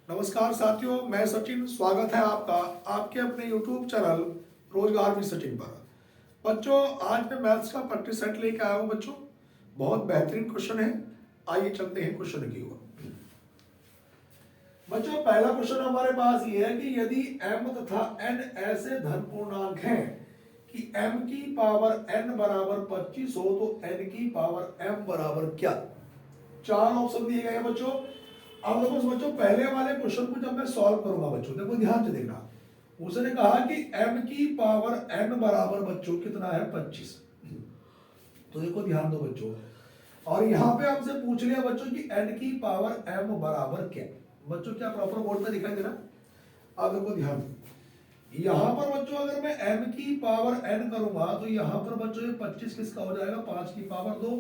नमस्कार साथियों, मैं सचिन। स्वागत है आपका आपके अपने YouTube चैनल रोजगार भी सचिन पर। बच्चों, आज मैं मैथ्स का प्रैक्टिस सेट लेके आया हूँ। बच्चों, बहुत बेहतरीन क्वेश्चन है। आइए चलते हैं क्वेश्चन की ओर। बच्चों, पहला क्वेश्चन हमारे पास ये है कि यदि m तथा n ऐसे धन पूर्णांक हैं कि m की पावर n बराबर 25 हो तो n की पावर m बराबर क्या। चार ऑप्शन दिए गए हैं बच्चों। अब देखो बच्चों, पहले वाले क्वेश्चन को जब मैं सॉल्व करूंगा बच्चों, देखो ध्यान से देखना। उसने कहा कि m की पावर n बराबर बच्चों कितना है 25। तो देखो ध्यान दो बच्चों, और यहाँ पे हमसे पूछ लिया बच्चों कि n की पावर m बराबर क्या। बच्चों, क्या प्रॉपर बोर्ड पे दिखाई दे रहा। अब देखो ध्यान दो, यहाँ पर बच्चों अगर मैं m की पावर n करूंगा तो यहाँ पर बच्चों ये 25 किसका हो जाएगा, 5 की पावर 2।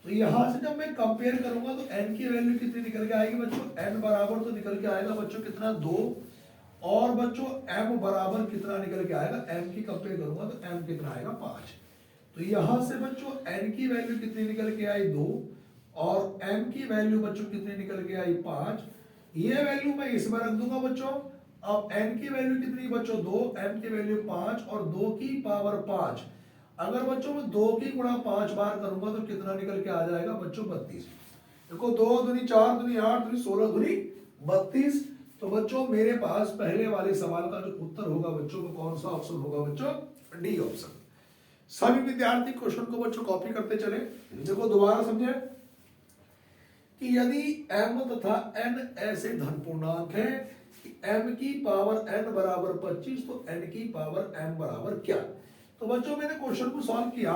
तो यहां से जब मैं कंपेयर करूंगा तो n की वैल्यू कितनी निकल के आएगी बच्चों, n बराबर तो निकल के आएगा बच्चों कितना 2। और बच्चों m बराबर कितना निकल के आएगा, m की कंपेयर करूंगा तो m कितना आएगा 5। तो यहां से बच्चों n की वैल्यू कितनी निकल के आई 2 और m की वैल्यू बच्चों कितनी निकल के आई 5। ये वैल्यू मैं इसमें रख दूंगा बच्चों। अब n की वैल्यू कितनी बच्चों 2, m की वैल्यू 5 और 2 की पावर 5। अगर बच्चों मैं 2 की गुणा 5 बार करूंगा तो कितना निकल के आ जाएगा बच्चों 32। देखो 2 दूनी 4 दूनी 8 दूनी 16 दूनी 32। तो बच्चों मेरे पास पहले वाले सवाल का जो उत्तर होगा बच्चों को कौन सा ऑप्शन होगा बच्चों, डी ऑप्शन। सभी विद्यार्थी क्वेश्चन को बच्चों कॉपी करते चले। देखो दोबारा समझे कि यदि m तथा n ऐसे धन पूर्णांक है कि m की पावर n बराबर 25 तो n की पावर m बराबर क्या। तो बच्चों मैंने क्वेश्चन को सॉल्व किया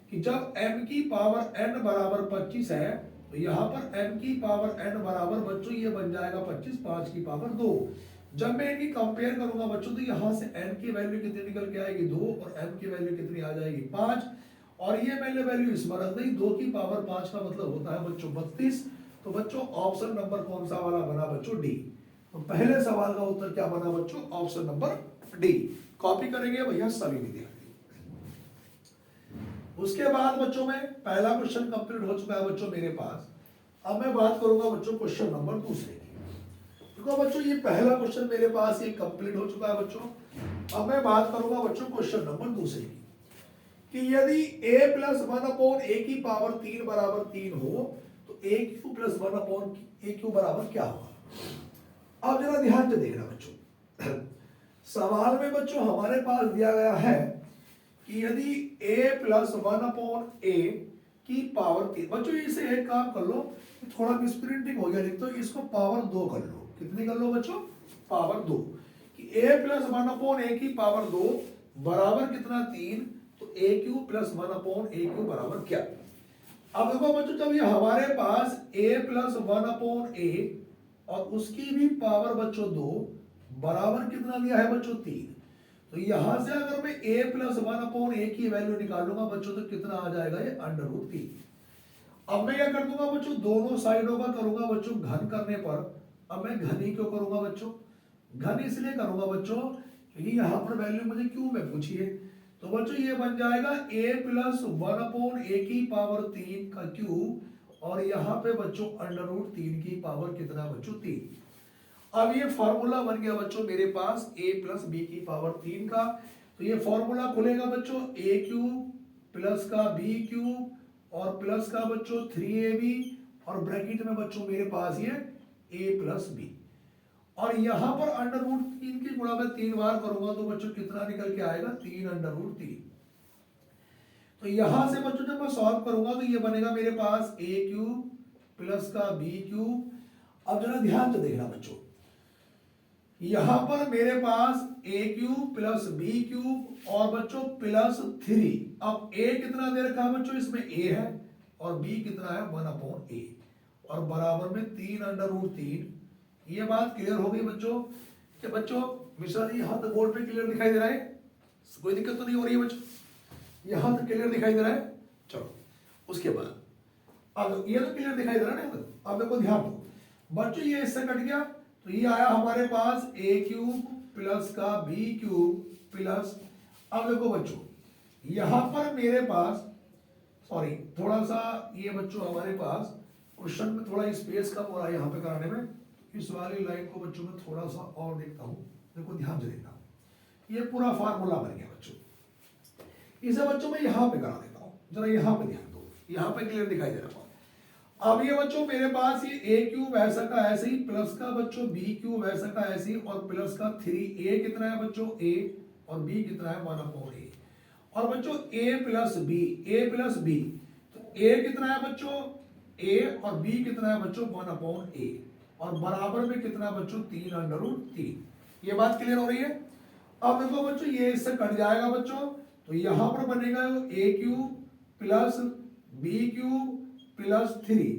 कि जब m की पावर n बराबर 25 है तो यहाँ पर m की पावर n बराबर बच्चों ये बन जाएगा 25, 5 की पावर 2। जब मैं इनकी कंपेयर करूंगा बच्चों तो यहाँ से n की वैल्यू कितनी निकल के आएगी 2 और m की वैल्यू कितनी आ जाएगी 5। और ये मैंने वैल्यू इसमें रख दी, 2 की पावर 5 का मतलब होता है बच्चों 32। तो बच्चों ऑप्शन नंबर कौन सा वाला बना बच्चों, डी। तो पहले सवाल का उत्तर क्या बना बच्चों, ऑप्शन नंबर डी। कॉपी करेंगे भैया सभी विद्यार्थी। उसके बाद बच्चों में पहला क्वेश्चन कंप्लीट हो चुका है बच्चों मेरे पास। अब मैं बात करूंगा बच्चों क्वेश्चन नंबर दूसरे की। देखो बच्चों ये पहला क्वेश्चन मेरे पास ये कंप्लीट हो चुका है बच्चों। अब मैं बात करूंगा बच्चों क्वेश्चन नंबर दूसरे की कि यदि a प्लस 1/a की पावर 3 बराबर 3 हो तो a Q plus 1/a Q बराबर क्या होगा। अब जरा ध्यान से देखना बच्चों, सवाल में बच्चों हमारे पास दिया गया है कि यदि a प्लस 1/a की पावर 3। बच्चों इसे एक काम कर लो, थोड़ा मिसप्रिंटिंग हो गया, तो इसको पावर 2 कर लो। कितनी कर लो बच्चों, पावर 2। कि a प्लस 1/a की पावर 2 बराबर कितना 3। तो a Q plus 1/a Q बराबर क्या। अब देखो बच्चों, जब ये हमारे पास a प्लस 1/a और उसकी भी पावर बच्चों 2 बराबर कितना दिया है बच्चों 3। तो यहां से अगर मैं a प्लस 1/a की वैल्यू निकालूंगा बच्चों तो कितना आ जाएगा ये √3। अब मैं क्या कर दूंगा बच्चों, दोनों साइडों का करूंगा बच्चों घन करने पर। अब मैं घन ही क्यों करूंगा बच्चों, घन इसलिए करूंगा बच्चों क्योंकि यहाँ पर वैल्यू मुझे क्यों में पूछी है। तो बच्चों ये बन जाएगा a प्लस 1/a की पावर 3 का क्यूब और यहाँ पे बच्चों √3 की पावर कितना बच्चों 3। अब ये फॉर्मूला बन गया बच्चों मेरे पास a प्लस b की पावर 3 का। तो ये फॉर्मूला खुलेगा बच्चों a क्यूब प्लस का b क्यूब और प्लस का बच्चों 3ab और ब्रैकेट में बच्चों मेरे पास ये a प्लस b। और यहां पर √3 की गुणा में 3 बार करूंगा तो बच्चों कितना निकल के आएगा 3 √3। तो यहां से बच्चों जब मैं सॉल्व करूंगा तो ये बनेगा मेरे पास a क्यूब प्लस का b क्यूब। अब जरा ध्यान से देखना बच्चों, यहां पर मेरे पास a cube plus b cube और बच्चों प्लस 3। अब a कितना दे रखा है बच्चों, इसमें a है और b कितना है 1/a और बराबर में 3 √3। ये बात क्लियर हो गई बच्चों कि बच्चों मिश्रा जी यहाँ तक बोर्ड पे क्लियर दिखाई दे रहा है, कोई दिक्कत तो नहीं हो रही है बच्चों, यहाँ तक क्लियर दिखाई दे रहा है। चलो उसके बाद अब ये तो क्लियर दिखाई दे रहा है ना। अब देखो ध्यान दो बच्चों, ये इससे कट गया तो ये आया हमारे पास a क्यूब प्लस का b क्यूब प्लस। अब देखो बच्चों यहां पर मेरे पास सॉरी थोड़ा सा ये बच्चों हमारे पास क्वेश्चन में थोड़ा स्पेस कम हो रहा है यहाँ पे कराने में, इस वाली लाइन को बच्चों में थोड़ा सा और देखता हूँ, देखो ध्यान से देखना, ये पूरा फार्मूला बन गया बच्चों। इसे बच्चों मैं यहाँ पे करा देता हूँ, जरा यहाँ पे ध्यान दो, यहाँ पे क्लियर दिखाई दे रहा है। अब ये बच्चों मेरे पास ये ए क्यूब ऐसा का ऐसे ही, प्लस का बच्चों बी क्यूब ऐसा का ऐसे ही, और प्लस का 3 ए कितना है बच्चों ए, और बी कितना है 1/a, और बच्चों ए प्लस बी, तो ए कितना है बच्चों ए, और बी कितना है बच्चों 1/a, और बराबर में कितना है बच्चों 3/3। ये बात क्लियर हो रही है। अब देखो बच्चों ये इससे कट जाएगा बच्चों, तो यहां पर बनेगा a cube plus b cube plus 3,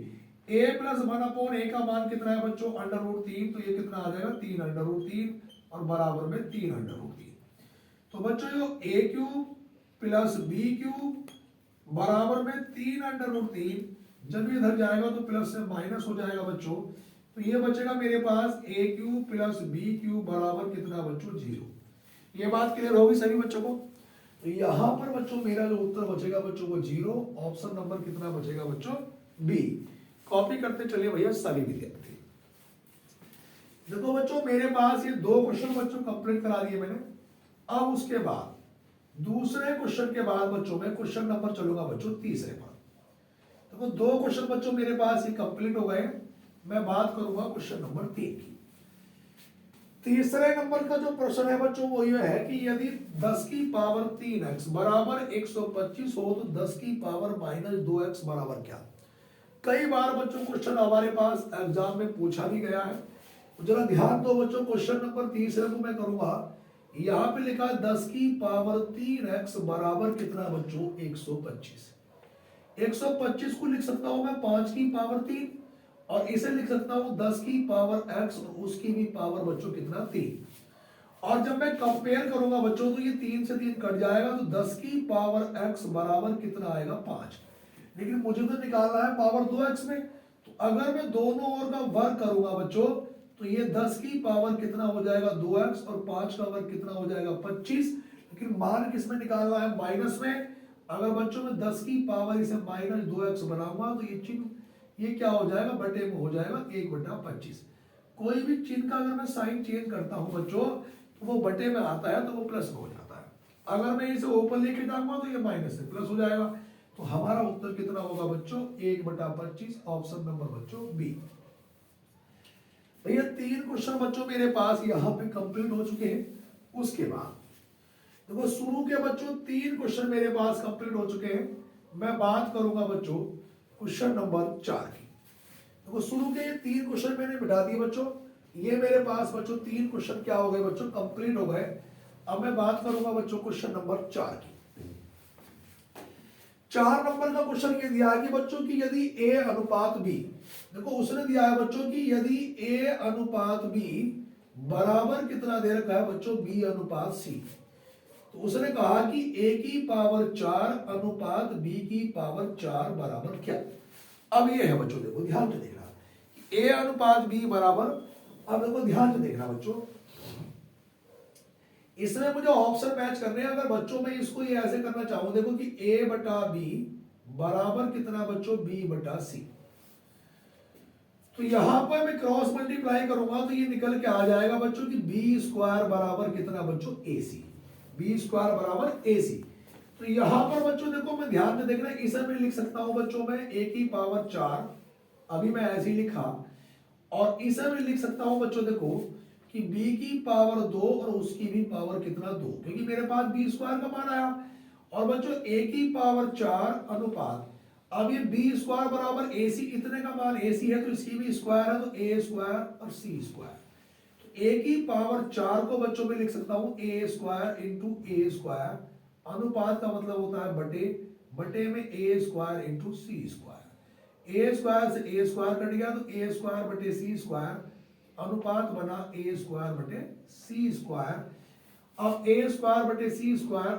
a plus 1/a का मान कितना है बच्चों √3, तो ये कितना आ जाएगा 3/3, और बराबर में 3/3। तो बच्चों जो ए क्यूब प्लस बी क्यूब बराबर में 3/3, जब ये इधर जाएगा तो प्लस से माइनस हो जाएगा बच्चों, तो ये बचेगा मेरे पास ए क्यूब प्लस बी क्यूब बराबर कितना बच्चों 0। ये बात क्लियर होगी सभी बच्चों को। तो यहां पर बच्चों मेरा जो उत्तर बचेगा बच्चों वो 0, ऑप्शन नंबर कितना बचेगा बच्चों बी। कॉपी करते चलिए भैया सभी विद्यार्थी। देखो बच्चों मेरे पास ये 2 क्वेश्चन बच्चों कंप्लीट करा दिए मैंने। अब उसके बाद दूसरे क्वेश्चन के बाद बच्चों में क्वेश्चन नंबर चलूंगा बच्चों तीसरे पर। देखो 2 क्वेश्चन बच्चों मेरे पास ये कंप्लीट हो गए। मैं बात करूंगा क्वेश्चन नंबर 3 की। तीसरे नंबर का जो प्रश्न है बच्चों वो ये है कि यदि 10 की पावर 3x बराबर 125 हो तो 10 की पावर -2x बराबर क्या। कई बार बच्चों क्वेश्चन हमारे पास एग्जाम में पूछा भी गया है। जरा ध्यान दो बच्चों, क्वेश्चन नंबर तीसरे को मैं करूंगा। यहाँ पे लिखा 10 की पावर 3x बराबर कितना बच्चों 125। 125 को लिख सकता हूं मैं 5 की पावर 3, और इसे लिख सकता हूं 10 की पावर x, और उसकी भी पावर बच्चों कितना 3। और जब मैं कंपेयर करूंगा बच्चों तो ये 3 से 3 कट जाएगा, तो 10 की पावर x बराबर कितना आएगा 5। लेकिन मुझे तो निकालना है पावर 2x में, तो अगर मैं दोनों ओर का वर्ग करूंगा बच्चों तो ये 10 की पावर कितना हो जाएगा 2x, और 5 का वर्ग कितना हो जाएगा 25। लेकिन मान किसमें निकालना है माइनस में। अगर बच्चों में 10 की पावर इसे -2x बनाऊंगा तो ये चिन्ह ये क्या हो जाएगा बटे में हो जाएगा 1/25। कोई भी चिन्ह का अगर मैं साइन चेंज करता हूं बच्चों तो वो बटे में आता है, तो वो प्लस में हो जाता है। अगर मैं इसे ऊपर लेके जाऊंगा तो ये माइनस से प्लस हो जाएगा। तो हमारा उत्तर कितना होगा बच्चों 1/25, ऑप्शन नंबर बच्चों बी। भैया 3 क्वेश्चन बच्चों मेरे पास यहाँ पे कंप्लीट हो चुके हैं। उसके बाद देखो शुरू के बच्चों 3 क्वेश्चन मेरे पास कंप्लीट हो चुके हैं। मैं बात करूंगा बच्चों क्वेश्चन नंबर 4 की। देखो शुरू के ये 3 क्वेश्चन मैंने बिठा दिए बच्चों। ये मेरे पास बच्चों 3 क्वेश्चन क्या हो गए बच्चों कंप्लीट हो गए। अब मैं बात करूंगा बच्चों क्वेश्चन नंबर 4 की। 4 नंबर का क्वेश्चन ये दिया है कि बच्चों की यदि a अनुपात b, देखो उसने दिया है बच्चों की यदि a अनुपात b बराबर कितना दे रखा है बच्चों b अनुपात c, तो उसने कहा कि a की पावर 4 अनुपात b की पावर 4 बराबर क्या। अब ये है बच्चों देखो ध्यान से देखना a अनुपात b बराबर। अब देखो ध्यान से देखना बच्चों, इसमें मुझे ऑप्शन मैच करने हैं। अगर बच्चों में इसको ये ऐसे करना चाहूं देखो कि a/b बराबर कितना बच्चों b/c, तो यहां पर मैं क्रॉस मल्टीप्लाई करूंगा तो ये निकल के आ जाएगा बच्चों कि b² बराबर कितना बच्चों ac, b² बराबर ac। तो यहां पर बच्चों देखो मैं ध्यान से देखना, इसे मैं लिख सकता हूं बच्चों में a की पावर 4, अभी मैं ऐसे ही लिखा, और इसे मैं लिख सकता हूं बच्चों देखो कि b की पावर 2 और उसकी भी पावर कितना 2, क्योंकि मेरे पास b² का मान आया। और बच्चों a की पावर 4 अनुपात, अब ये b² बराबर ac, इतने का मान ac है तो इसकी भी स्क्वायर है, तो a² और c²। तो a की पावर 4 को बच्चों में लिख सकता हूं a² इंटू a², अनुपात का मतलब होता है बटे, बटे में a² इंटू c²। a² से a² कट गया तो a² बटे c², अनुपात बना a² बटे c²। अब a² बटे c²,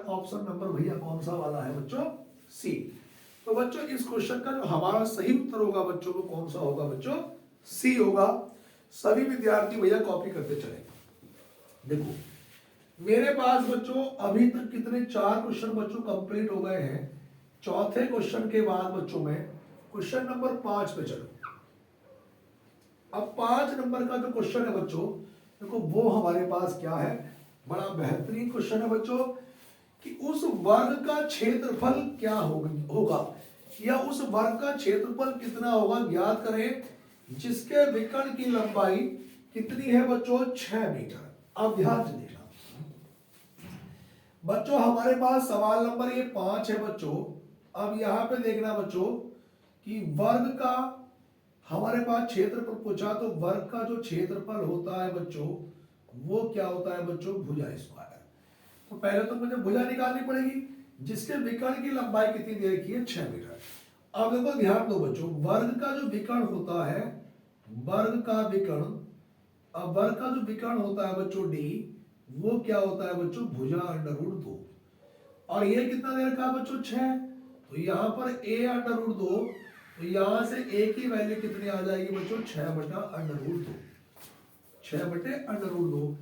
ऑप्शन नंबर भैया कौन सा वाला है बच्चों सी। तो बच्चों इस क्वेश्चन का जो हमारा सही उत्तर होगा बच्चों को कौन सा होगा बच्चों सी होगा। सभी विद्यार्थी भैया कॉपी करते चले। देखो मेरे पास बच्चों अभी तक कितने 4 क्वेश्चन बच्चों कंप्लीट हो गए हैं। चौथे क्वेश्चन के बाद बच्चों में क्वेश्चन नंबर 5 पे चलो। अब 5 नंबर का जो क्वेश्चन है बच्चों, देखो वो हमारे पास क्या है, बड़ा बेहतरीन क्वेश्चन है बच्चों, कि उस वर्ग का क्षेत्रफल क्या होगा या उस वर्ग का क्षेत्रफल कितना होगा ज्ञात करें, जिसके विकर्ण की लंबाई कितनी है बच्चों, 6 मीटर। अब ध्यान से देखना बच्चों, हमारे पास सवाल नंबर ये 5 है बच्चों। अब यहां पे देखना बच्चों कि वर्ग का हमारे पास क्षेत्रफल पूछा, तो वर्ग का जो क्षेत्रफल होता है बच्चों वो क्या होता है बच्चों, भुजा स्क्वायर। तो पहले तो मुझे भुजा निकालनी पड़ेगी, जिसके विकर्ण की लंबाई कितनी दे रखी है, 6 मीटर। अब देखो ध्यान दो बच्चों, वर्ग का जो विकर्ण होता है, वर्ग का विकर्ण, अब वर्ग का जो विकर्ण होता है बच्चों डी, वो क्या होता है बच्चों, भुजा अंडर रूट 2। और ये कितना दे रखा है बच्चों, 6। तो यहाँ पर a अंडर रूट 2, तो यहां से a की वैल्यू कितनी आ जाएगी बच्चों, 6/√2, 6/√2।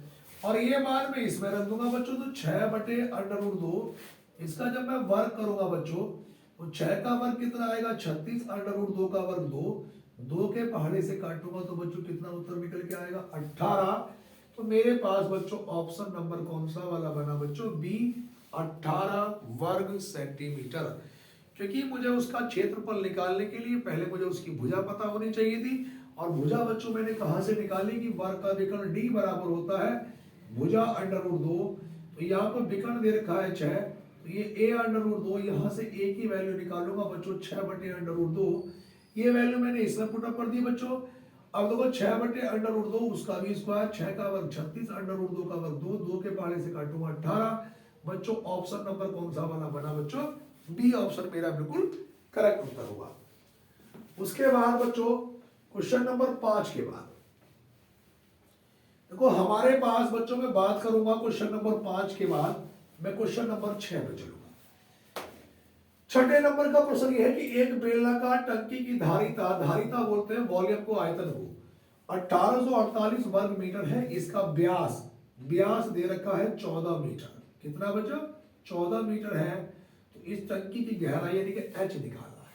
और ये मान मैं इसमें रख दूंगा बच्चों, तो 6/√2, इसका जब मैं वर्ग करूंगा बच्चों, तो 6 का वर्ग कितना आएगा, 36, अंडर रूट 2 का वर्ग 2, 2 के पहाड़े से काटूंगा तो बच्चों कितना उत्तर निकल के आएगा, 18। तो मेरे पास बच्चों ऑप्शन नंबर कौन सा वाला बना बच्चों, बी, 18 वर्ग सेंटीमीटर। क्योंकि मुझे उसका क्षेत्रफल निकालने के लिए पहले मुझे उसकी भुजा पता होनी चाहिए थी, और भुजा बच्चों मैंने कहां से निकाली, कि वर्ग का विकर्ण डी बराबर होता है भुजा अंडर रूट 2। तो यहाँ पर विकर्ण दे रखा है 6, तो ये a अंडर रूट 2, यहाँ से a की वैल्यू निकालूंगा बच्चों, 6/√2। ये वैल्यू मैंने इसमें पुट अप कर दी बच्चों। अब देखो 6/√2, उसका भी स्क्वायर, 6 का वर्ग 36, अंडर रूट 2 का वर्ग 2, 2 के पहाड़े से काटूंगा 18। बच्चों ऑप्शन नंबर कौन सा वाला बना बच्चों, बी ऑप्शन मेरा बिल्कुल करेक्ट उत्तर होगा। उसके बाद बच्चों क्वेश्चन नंबर 5 के बाद देखो हमारे पास बच्चों में बात करूंगा क्वेश्चन नंबर 5 के बाद मैं क्वेश्चन नंबर 6 पे चलूंगा। छठे नंबर का प्रश्न यह है कि एक बेलनाकार टंकी की धारिता, धारिता बोलते हैं वॉल्यूम को, आयतन को, 1848 वर्ग मीटर है। इसका व्यास, व्यास दे रखा है 14 मीटर। कितना बच्चों, 14 मीटर है। तो इस टंकी की गहराई यानी कि एच निकालना है।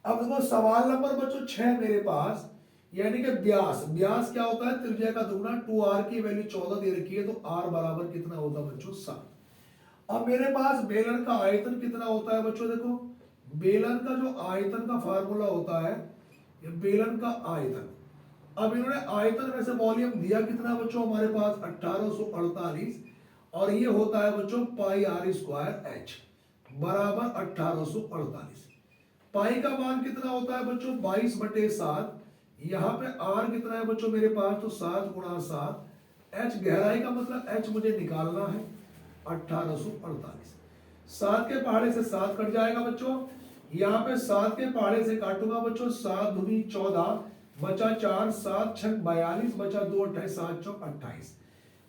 अब देखो सवाल नंबर बच्चों 6 मेरे पास, यानी कि व्यास, व्यास क्या होता है, त्रिज्या का दुगुना, 2r की वैल्यू 14 दे रखी है, तो r बराबर कितना होता है बच्चों, 7। अब मेरे पास बेलन का आयतन कितना होता है बच्चों, देखो बेलन का जो आयतन का फार्मूला होता है, ये बेलन का आयतन। अब इन्होंने आयतन में से वॉल्यूम दिया कितना बच्चों, हमारे पास 1848, और ये होता है बच्चों पाई r स्क्वायर h बराबर 1848। पाई का मान कितना होता है बच्चों, 22/7। यहाँ पे r कितना है बच्चों मेरे पास, तो 7 × 7। h गहराई का मतलब h मुझे निकालना है 1848। 7 के पहाड़े से 7 कट जाएगा बच्चों। यहाँ पे 7 के पहाड़े से काटूंगा बच्चों, 7 दूनी 14, बचा 4, 7 छक 42, बचा 2 28, 7 चौक 28।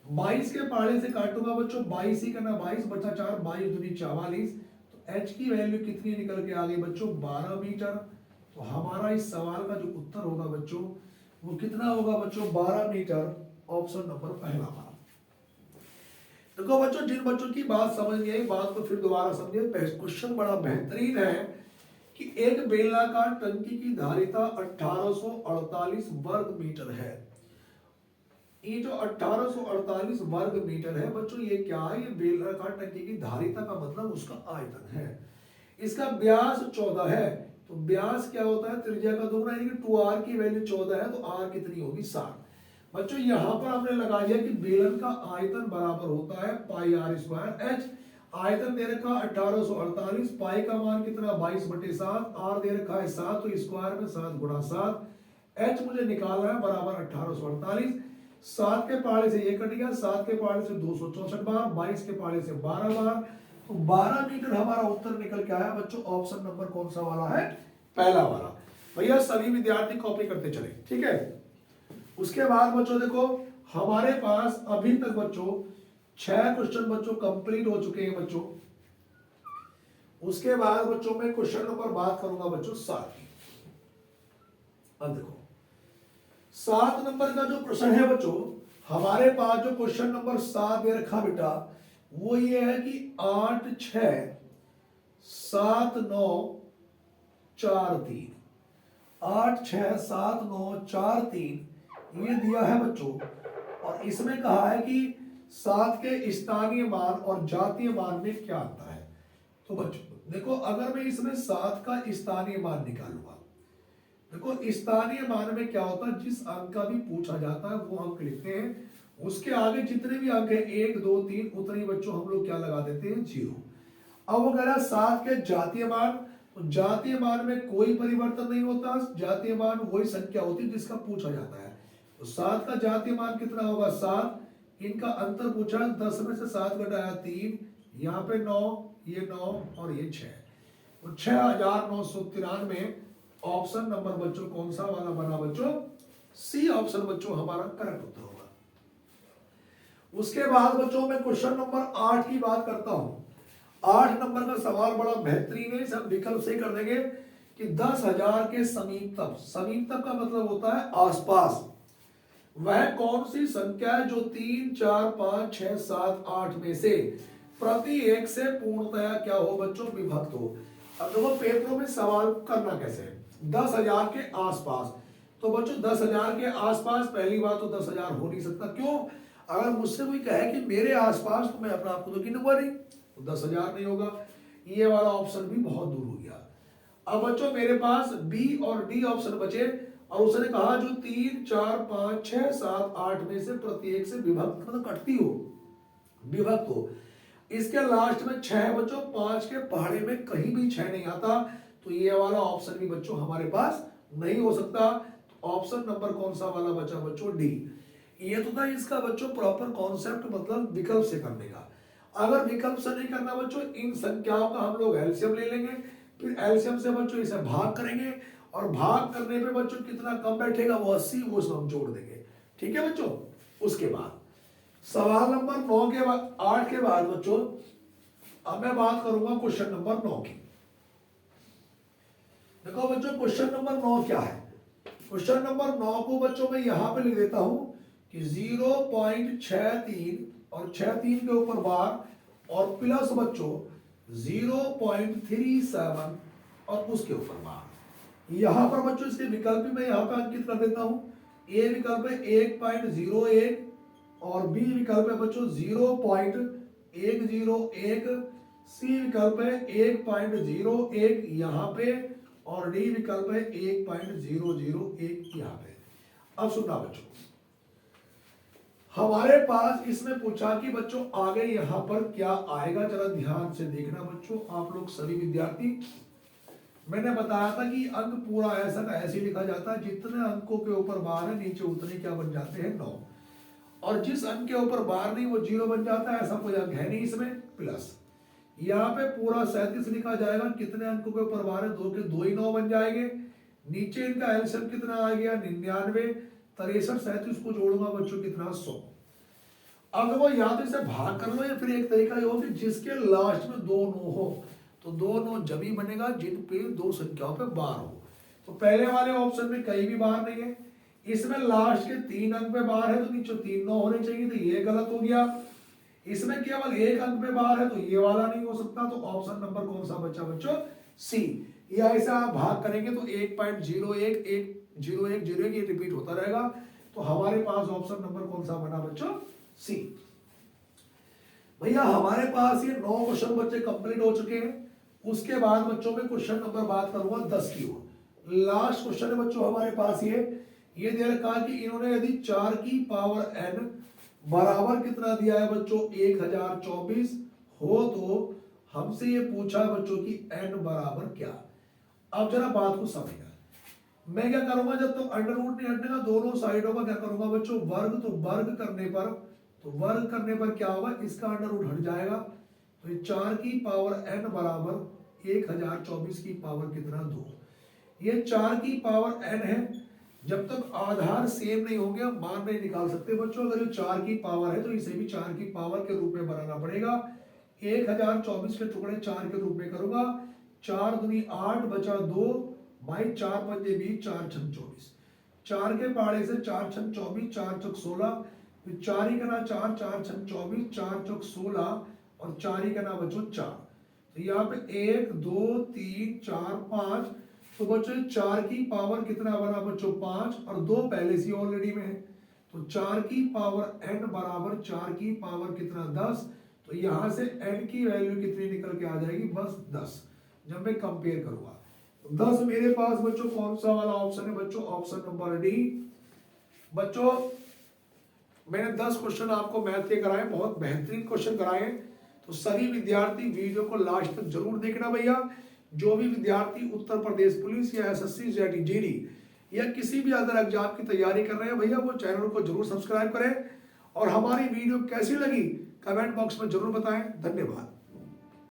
22 के पहाड़े से काटूंगा बच्चों, 22 ही करना, 22 बचा 4, 22 दूनी 44। तो h की वैल्यू कितनी निकल के आ गई बच्चों, 12 मीटर। तो हमारा इस सवाल का जो उत्तर होगा बच्चों वो कितना होगा बच्चों, 12 मीटर। ऑप्शन नंबर पहला हमारा। देखो बच्चों जिन बच्चों की बात समझ नहीं आई, बात को फिर दोबारा समझिए। क्वेश्चन बड़ा बेहतरीन है कि एक बेलनाकार टंकी की धारिता 1848 वर्ग मीटर है। ये जो 1848 वर्ग मीटर है बच्चों, ये क्या है, ये बेलनाकार टंकी की धारिता का मतलब उसका आयतन है। इसका व्यास 14 है, तो व्यास क्या होता है, त्रिज्या का दुगुना, यानी कि 2r की वैल्यू 14 है, तो r कितनी होगी, 7। बच्चों यहां पर हमने लगा दिया कि बेलन का आयतन बराबर होता है पाई r स्क्वायर h। आयतन दे रखा 1848, पाई का मान कितना 22/7, r दे रखा है 7, तो स्क्वायर में 7 × 7, h मुझे निकालना है बराबर 1848। 7 के पहाड़े से ये कट गया, 7 के पहाड़े से 264 बार, 22 के पहाड़े से 12 बार, तो 12 मीटर हमारा उत्तर निकल के आया बच्चों। ऑप्शन नंबर कौन सा वाला है, पहला वाला। भैया सभी विद्यार्थी कॉपी करते चले, ठीक है। उसके बाद बच्चों देखो हमारे पास अभी तक बच्चों 6 क्वेश्चन बच्चों कंप्लीट हो चुके हैं बच्चों। उसके बाद बच्चों मैं क्वेश्चन नंबर बात करूंगा बच्चों 7 की। अब देखो 7 नंबर का जो प्रश्न है बच्चों, हमारे पास जो क्वेश्चन नंबर 7 दे रखा बेटा, वो ये है कि 8 6 7 9 4 3, 8 6 7 9 4 3 ये दिया है बच्चों, और इसमें कहा है कि 7 के स्थानीय मान और जातीय मान में क्या अंतर है। तो बच्चों देखो, अगर मैं इसमें 7 का स्थानीय मान निकालूंगा, देखो स्थानीय मान में क्या होता है, जिस अंक का भी पूछा जाता है वो अंक लिखते हैं, उसके आगे जितने भी अंक है 1 2 3 उतने ही बच्चों हम लोग क्या लगा देते हैं, 0। अब वो कह रहा है 7 के जातीय मान, तो जातीय मान में कोई परिवर्तन नहीं होता, जातीय मान वही संख्या होती है जिसका पूछा जाता है। तो 7 का जातीय मान कितना होगा, 7, इनका अंतर पूछा, 10 में से 7 घटाया 3, यहाँ पे 9, ये 9 और ये 6, तो 6993। ऑप्शन नंबर बच्चों कौन सा वाला बना बच्चों, सी ऑप्शन बच्चों हमारा करेक्ट उत्तर होगा। उसके बाद बच्चों मैं क्वेश्चन नंबर 8 की बात करता हूं। 8 नंबर का सवाल बड़ा बेहतरीन है, सब विकल्प से कर देंगे कि 10,000 के समीपतम, समीपतम का मतलब होता है आसपास, वह कौन सी संख्या है जो 3 4 5 6 7 8 में से प्रति एक से पूर्णतया क्या हो बच्चों, विभक्त हो। अब देखो पेपरों में सवाल करना कैसे है, 10,000 के आसपास, तो बच्चों 10,000 के आसपास, पहली बात तो 10,000 हो नहीं सकता, क्यों, अगर मुझसे कोई कहे कि मेरे आसपास, तो मैं अपने आप को तो गिनूंगा नहीं, तो 10,000 नहीं होगा, ये वाला ऑप्शन भी बहुत दूर हो गया। अब बच्चों मेरे पास बी और डी ऑप्शन बचे, और उसने कहा जो 3 4 5 6 7 8 में से प्रत्येक से विभक्त, मतलब कटती हो, विभक्त हो। इसके लास्ट में 6 बच्चों, 5 के पहाड़े में कहीं भी 6 नहीं आता, तो ये वाला ऑप्शन भी बच्चों हमारे पास नहीं हो सकता। ऑप्शन नंबर कौन सा वाला बचा बच्चों, डी। ये तो था इसका बच्चों प्रॉपर कॉन्सेप्ट, मतलब विकल्प से करने का। अगर विकल्प से नहीं करना बच्चों, इन संख्याओं का हम लोग एलसीएम ले लेंगे, फिर एलसीएम से बच्चों इसे भाग करेंगे, और भाग करने पे बच्चों कितना कम बैठेगा, वो 80, वो सब हम जोड़ देंगे, ठीक है बच्चों। उसके बाद सवाल नंबर 9 के बाद 8 के बाद बच्चों अब मैं बात करूंगा क्वेश्चन नंबर 9 की। देखो बच्चों क्वेश्चन नंबर 9 क्या है, क्वेश्चन नंबर 9 को बच्चों मैं यहां पे लिख देता हूं कि 0.63 और 63 के ऊपर बार, और प्लस बच्चों 0.37 और उसके ऊपर बार। यहां पर बच्चों इसके विकल्प भी मैं यहां पे अंकित कर देता हूं। ए विकल्प है 1.01 और बी विकल्प है बच्चों 0.101, सी विकल्प है 1.01 यहां पे, और डी विकल्प है 1.001 यहां पे। अब सुनना बच्चों, हमारे पास इसमें पूछा कि बच्चों आगे यहां पर क्या आएगा, जरा ध्यान से देखना बच्चों आप लोग सभी विद्यार्थी। मैंने बताया था कि अंक पूरा ऐसा का ऐसे लिखा जाता है, जितने अंकों के ऊपर बार है नीचे उतने क्या बन जाते हैं, 9, और जिस अंक के ऊपर बार नहीं वो 0 बन जाता है, ऐसा कोई अंक है नहीं इसमें, प्लस यहाँ पे पूरा 37 लिखा जाएगा, कितने अंकों के ऊपर बार है, 2 के 2 ही 9 बन जाएंगे। नीचे इनका एलसीएम कितना आ गया, 99, 63 37 को जोड़ूंगा बच्चों कितना, 100। अब वो या तो इसे भाग कर लो, या फिर एक तरीका ये हो कि जिसके लास्ट में 2 9 हो, तो 2 9 जब ही बनेगा जिन पे 2 संख्याओं पे बार हो। तो पहले वाले ऑप्शन में कहीं भी बार नहीं है, इसमें लास्ट के 3 अंक पे बार है, तो नीचे 3 9 होने चाहिए, तो ये गलत हो गया। इसमें केवल 1 अंक पे बार है, तो ये वाला नहीं हो सकता, तो ऑप्शन नंबर कौन सा बचा बच्चों, सी। या ऐसा आप भाग करेंगे तो 1.01 1.01 ये रिपीट होता रहेगा, तो हमारे पास ऑप्शन नंबर कौन सा बना बच्चों, सी। भैया हमारे पास ये 9 क्वेश्चन बच्चे कंप्लीट हो चुके हैं। उसके बाद बच्चों में क्वेश्चन नंबर बात करूंगा 10 की ओर। लास्ट क्वेश्चन है बच्चों हमारे पास ये दे रखा कि इन्होंने यदि 4 की पावर n बराबर कितना दिया है बच्चों, 1024 हो, तो हमसे ये पूछा बच्चों की n बराबर क्या। अब जरा बात को समझना, मैं क्या करूंगा, जब तक अंडर रूट नहीं हटेगा दोनों साइडों का क्या करूंगा बच्चों, वर्ग। तो वर्ग करने पर क्या होगा, इसका अंडर रूट हट जाएगा, तो ये 4 की पावर n बराबर 1024 की पावर कितना, 2। ये 4 की पावर n है, जब तक आधार सेम नहीं होंगे हम मान नहीं निकाल सकते बच्चों। अगर ये 4 की पावर है तो इसे भी 4 की पावर के रूप में बनाना पड़ेगा। 1024 के टुकड़े 4 के रूप में करूंगा, 4 दूनी 8 बचा 2, भाई 4 पंजे 20, 4 छक 24, 4 के पहाड़े से 4 छक 24, 4 चौक 16, फिर 4 ही करना 4, 4 छक 24, 4 चौक 16, और 4 ही करना बच्चों 4। तो यहाँ पे 1 2 3 4 5, तो बच्चों 4 की पावर कितना बना बच्चों, 5, और 2 पहले से ऑलरेडी में है, तो 4 की पावर n बराबर 4 की पावर कितना 10, तो यहां से n की वैल्यू कितनी निकल के आ जाएगी, बस 10। जब मैं कंपेयर करूंगा 10 मेरे पास बच्चों कौन सा वाला ऑप्शन है बच्चों, ऑप्शन नंबर डी। बच्चों मैंने 10 क्वेश्चन आपको मैथ के कराए, बहुत बेहतरीन क्वेश्चन कराए, तो सभी विद्यार्थी वीडियो को लास्ट तक जरूर देखना भैया। जो भी विद्यार्थी उत्तर प्रदेश पुलिस या एसएससी जेटी जीडी या किसी भी अदर एग्जाम की तैयारी कर रहे हैं भैया, वो चैनल को जरूर सब्सक्राइब करें और हमारी वीडियो कैसी लगी कमेंट बॉक्स में जरूर बताएं। धन्यवाद।